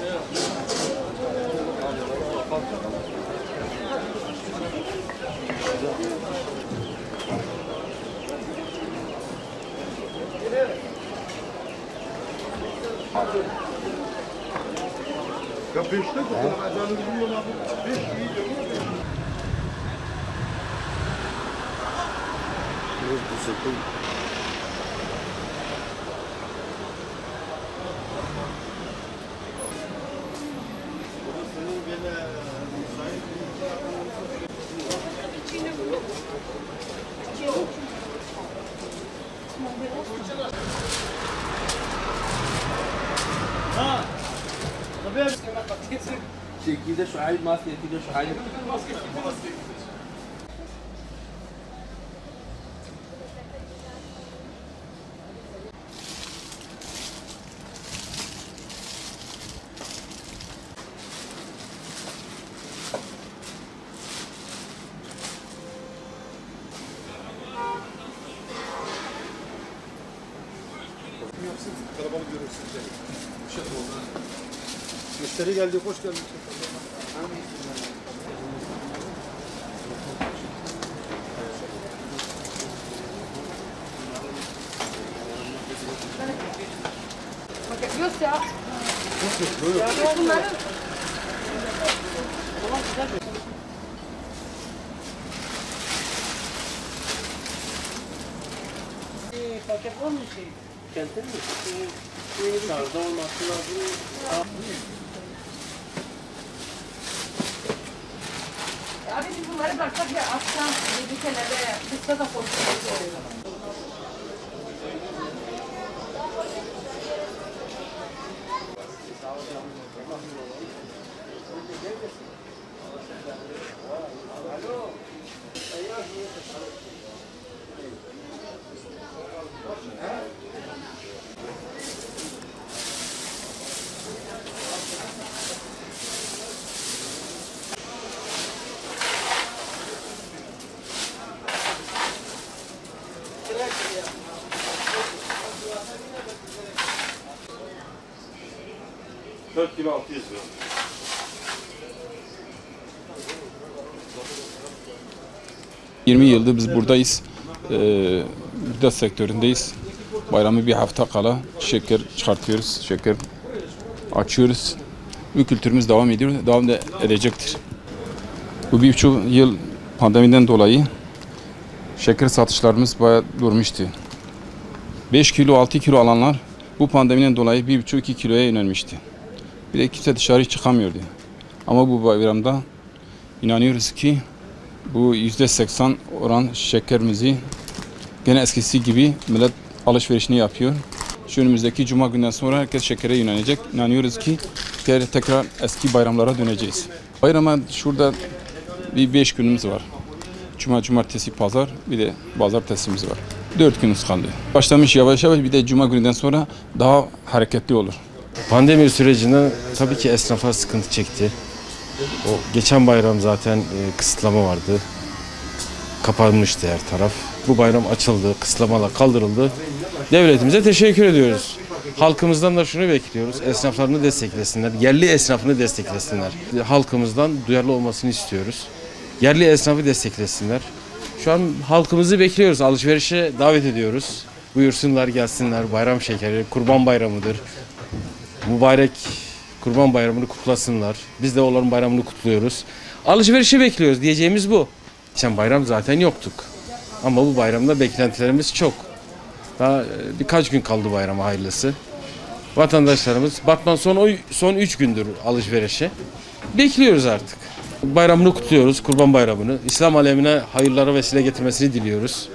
Ya 5'te de acayip bilmiyorum abi. 5 iyi. كده شعاع ماسك كده شعاع Kalabalık görürsün. Bir şey oldu. Müşteri geldi, hoş geldin. Yok ya. Bunları... Paket var mı şey? Kentin mi? Dışarıda olması lazım. Abi biz bunları baksak ya akşam bir kenara dışta da koşuyoruz. Kilo 600 lira. ...20 yıldır biz buradayız. Gıda sektöründeyiz. Bayramı bir hafta kala şeker çıkartıyoruz, şeker açıyoruz. Bu kültürümüz devam ediyor, devam da edecektir. Bu 1,5 yıl pandemiden dolayı şeker satışlarımız bayağı durmuştu. 5 kilo, 6 kilo alanlar bu pandemiden dolayı 1,5-2 kiloya yönelmişti. Bir de kimse dışarı çıkamıyordu. Ama bu bayramda inanıyoruz ki bu %80 oran şekerimizi gene eskisi gibi millet alışverişini yapıyor. Şu önümüzdeki cuma günden sonra herkes şekere yönelecek. İnanıyoruz ki tekrar eski bayramlara döneceğiz. Bayrama şurada bir 5 günümüz var. Cuma, cumartesi, pazar, bir de pazartesimiz var. 4 günümüz kaldı. Başlamış yavaş yavaş, bir de cuma gününden sonra daha hareketli olur. Pandemi sürecinde tabii ki esnaflar sıkıntı çekti. O geçen bayram zaten kısıtlama vardı. Kapanmıştı her taraf. Bu bayram açıldı, kısıtlamalar kaldırıldı. Devletimize teşekkür ediyoruz. Halkımızdan da şunu bekliyoruz. Esnaflarını desteklesinler, yerli esnafını desteklesinler. Halkımızdan duyarlı olmasını istiyoruz. Yerli esnafı desteklesinler. Şu an halkımızı bekliyoruz, alışverişe davet ediyoruz. Buyursunlar, gelsinler. Bayram şekeri, Kurban Bayramı'dır. Mübarek Kurban Bayramı'nı kutlasınlar. Biz de onların bayramını kutluyoruz. Alışverişi bekliyoruz, diyeceğimiz bu. Geçen bayram zaten yoktuk. Ama bu bayramda beklentilerimiz çok. Daha birkaç gün kaldı bayrama, hayırlısı. Vatandaşlarımız Batman son 3 gündür alışverişe. Bekliyoruz artık. Bayramını kutluyoruz, Kurban Bayramı'nı. İslam alemine hayırlara vesile getirmesini diliyoruz.